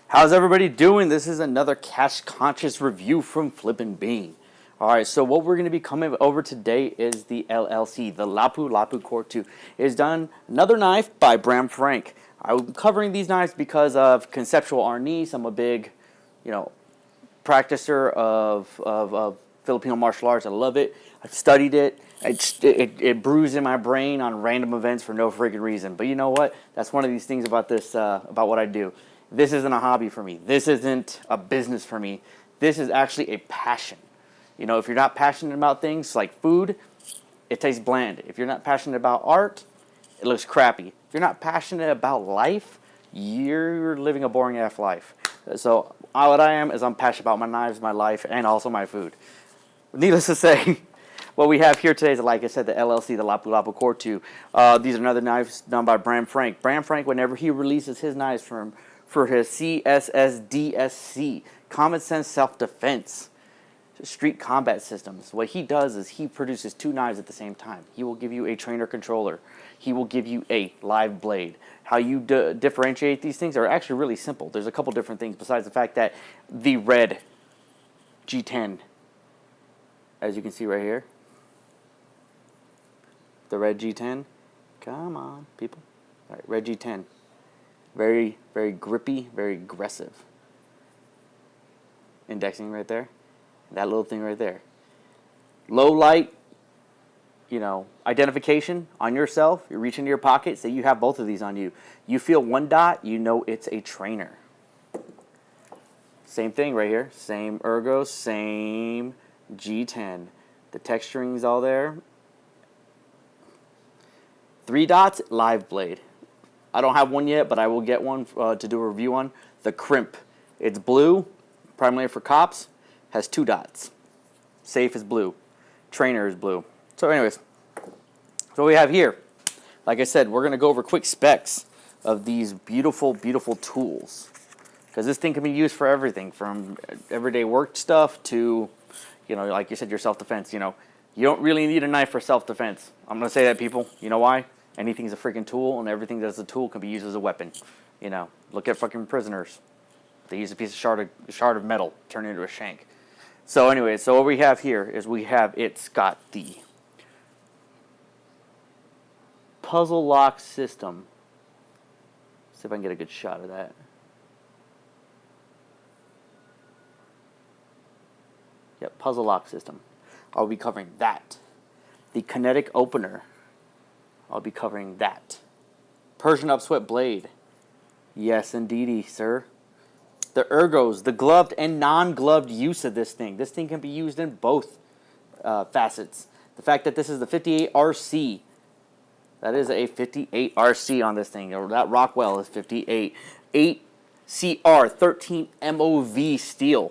How's everybody doing? This is another cash conscious review from Flippin' Bean. Alright, so what we're going to be coming over today is the LLC, the Lapu Corto. It is done another knife by Bram Frank. I'm covering these knives because of conceptual arnis. I'm a big, practicer of Filipino martial arts. I love it. I've studied it. It brews in my brain on random events for no freaking reason. But you know what? That's one of these things about this, about what I do. This isn't a hobby for me. This isn't a business for me. This is actually a passion. If you're not passionate about things like food, it tastes bland. If you're not passionate about art, it looks crappy. If you're not passionate about life, you're living a boring ass life. So what I am is I'm passionate about my knives, my life, and also my food. Needless to say, what we have here today is, like I said, the LLC, the Lapu Corto. These are another knives done by Bram Frank. Bram Frank, whenever he releases his knives for his CSSDSC, Common Sense Self-Defense, Street Combat Systems, what he does is he produces two knives at the same time. He will give you a trainer controller. He will give you a live blade. How you differentiate these things are actually really simple. There's a couple different things besides the fact that the red G10, as you can see right here, the red G10, come on people, all right, red G10, very, very grippy, very aggressive. Indexing right there, that little thing right there. Low light, identification on yourself. You reach into your pocket, say you have both of these on you. You feel one dot, you know it's a trainer. Same thing right here, same ergo, same G10. The texturing's all there. 3 dots, live blade. I don't have one yet, but I will get one to do a review on. The crimp. It's blue, primarily for cops, has 2 dots. Safe is blue. Trainer is blue. So anyways, so what we have here, like I said, we're going to go over quick specs of these beautiful, beautiful tools. Because this thing can be used for everything, from everyday work stuff to, like you said, your self-defense. You don't really need a knife for self-defense. I'm going to say that, people. You know why? Anything's a freaking tool, and everything that's a tool can be used as a weapon. Look at fucking prisoners. They use a piece of shard of metal, turn it into a shank. So anyway, so what we have here is it's got the puzzle lock system. See if I can get a good shot of that. Yep, puzzle lock system. I'll be covering that. The kinetic opener. I'll be covering that. Persian upswept blade. Yes, indeedy, sir. The ergos, the gloved and non-gloved use of this thing. This thing can be used in both facets. The fact that this is the 58RC. That is a 58RC on this thing. That Rockwell is 58. 8CR, 13 MOV steel.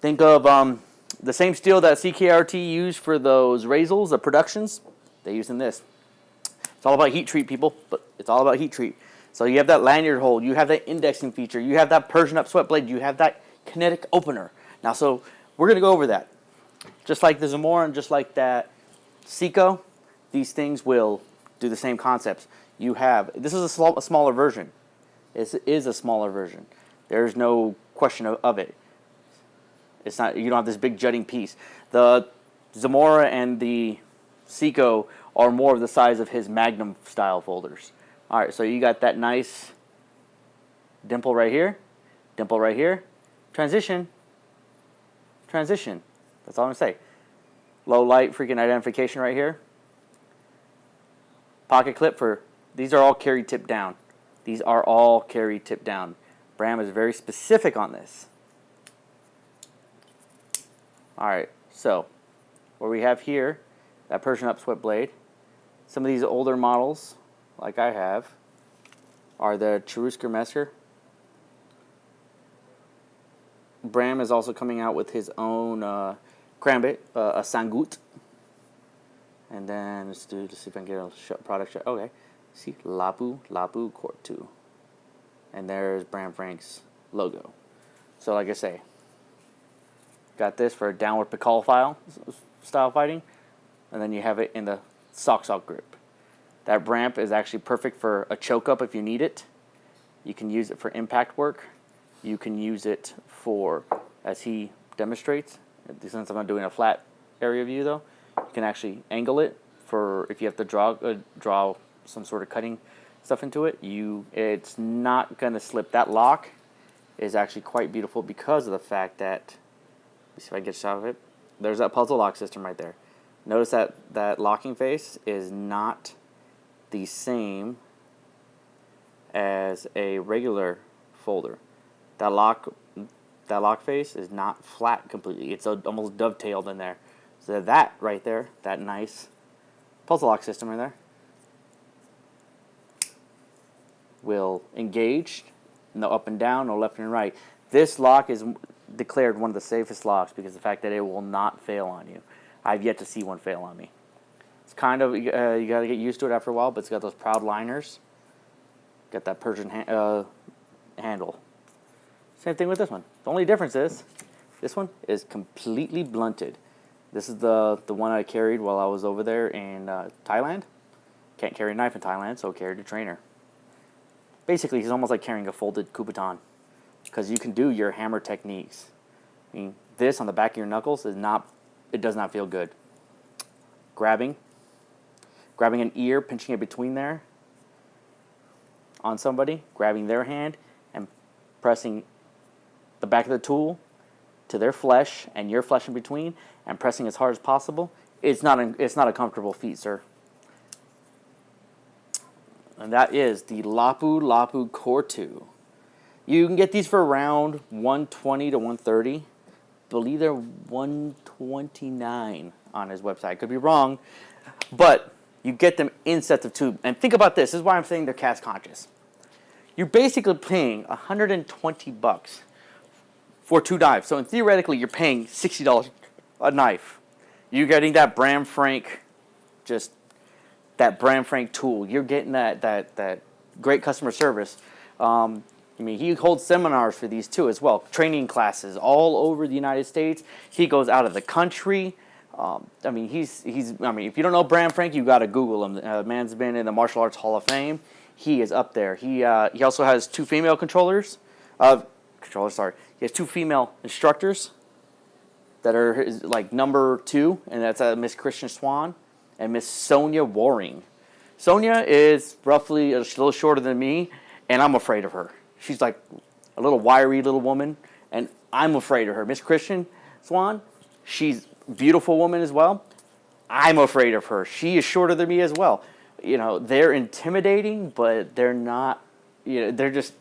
Think of the same steel that CKRT used for those Razels, the productions. They use in this. It's all about heat treat, people. But it's all about heat treat. So you have that lanyard hold. You have that indexing feature. You have that Persian upswept blade. You have that kinetic opener. Now, so we're going to go over that. Just like the Zamora and just like that Seiko, these things will do the same concepts. This is a smaller version. This is a smaller version. There's no question of it. It's not, you don't have this big jutting piece. The Zamora and the Seiko are more of the size of his Magnum style folders. All right, so you got that nice dimple right here, transition. That's all I'm gonna say. Low light freaking identification right here. Pocket clip these are all carry tip down. Bram is very specific on this. All right, so what we have here, that Persian upswept blade. Some of these older models, like I have, are the Cherusker Mesker. Bram is also coming out with his own Krambit, a Sangut. And then let's see if I can get a product shot. Okay, see, Lapu Corto. And there's Bram Frank's logo. So like I say, got this for a downward Pikal style fighting. And then you have it in the sock grip. That ramp is actually perfect for a choke up if you need it. You can use it for impact work. You can use it for, as he demonstrates, since I'm not doing a flat area view though, you can actually angle it for if you have to draw some sort of cutting stuff into it. It's not going to slip. That lock is actually quite beautiful because of the fact that, let me see if I can get a shot of it. There's that puzzle lock system right there. Notice that locking face is not the same as a regular folder. That lock face is not flat completely. It's almost dovetailed in there. So that right there, that nice puzzle lock system right there, will engage, no up and down, no left and right. This lock is declared one of the safest locks because of the fact that it will not fail on you. I've yet to see one fail on me. It's kind of, you got to get used to it after a while, but it's got those proud liners. Got that Persian handle. Same thing with this one. The only difference is this one is completely blunted. This is the one I carried while I was over there in Thailand. Can't carry a knife in Thailand, so carried a trainer. Basically, it's almost like carrying a folded Kubotan because you can do your hammer techniques. I mean, this on the back of your knuckles is not, it does not feel good. Grabbing an ear, pinching it between there on somebody, grabbing their hand and pressing the back of the tool to their flesh and your flesh in between and pressing as hard as possible. It's not a comfortable feat, sir. And that is the Lapu Corto. You can get these for around $120 to $130. I believe they're $129 on his website. Could be wrong, but you get them in sets of two. And think about this. This is why I'm saying they're cash conscious. You're basically paying $120 for 2 knives. So theoretically, you're paying $60 a knife. You're getting that Bram Frank, just that Bram Frank tool. You're getting that great customer service. I mean, he holds seminars for these too as well. Training classes all over the United States. He goes out of the country. I mean, I mean, if you don't know Bram Frank, you got to Google him. The man's been in the Martial Arts Hall of Fame. He is up there. He also has 2 female controllers. Sorry. He has 2 female instructors that are like number 2, and that's Miss Christian Swan and Miss Sonia Waring. Sonia is roughly a little shorter than me, and I'm afraid of her. She's like a little wiry little woman, and I'm afraid of her. Miss Christian Swan, she's a beautiful woman as well. I'm afraid of her. She is shorter than me as well. You know, they're intimidating, but they're not, you know, they're just,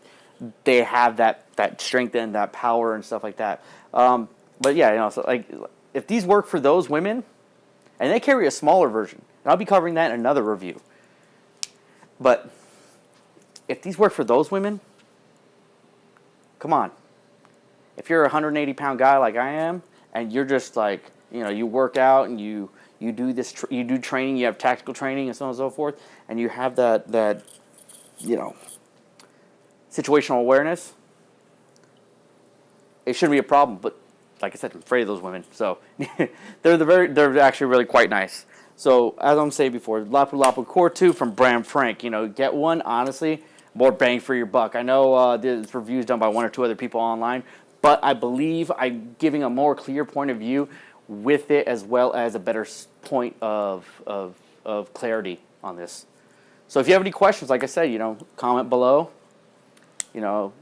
they have that strength and that power and stuff like that. But yeah, you know, so like if these work for those women, and they carry a smaller version, and I'll be covering that in another review. But if these work for those women, come on. If you're a 180-pound guy like I am, and you're just like, you know, you work out and you do this, you do training, you have tactical training and so on and so forth, and you have that you know, situational awareness, it shouldn't be a problem. But like I said, I'm afraid of those women. So they're actually really quite nice. So as I'm saying before, Lapu Corto from Bram Frank. You know, get one. Honestly, more bang for your buck. I know this review is done by 1 or 2 other people online, but I believe I'm giving a more clear point of view with it, as well as a better point of clarity on this. So if you have any questions, like I said, you know, comment below. You know,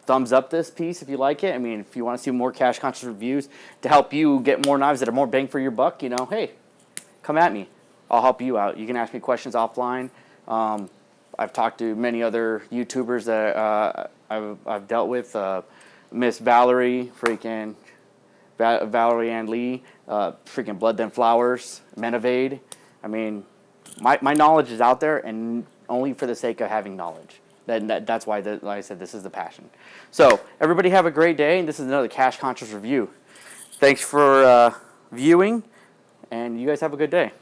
thumbs up this piece if you like it. I mean, if you want to see more cash conscious reviews to help you get more knives that are more bang for your buck, you know, hey, come at me. I'll help you out. You can ask me questions offline. I've talked to many other YouTubers that I've dealt with. Miss Valerie, Valerie Ann Lee, freaking Blood Then Flowers, Menevade. I mean, my knowledge is out there, and only for the sake of having knowledge. That's why, like I said, this is the passion. So everybody have a great day, and this is another Cash Conscious review. Thanks for viewing, and you guys have a good day.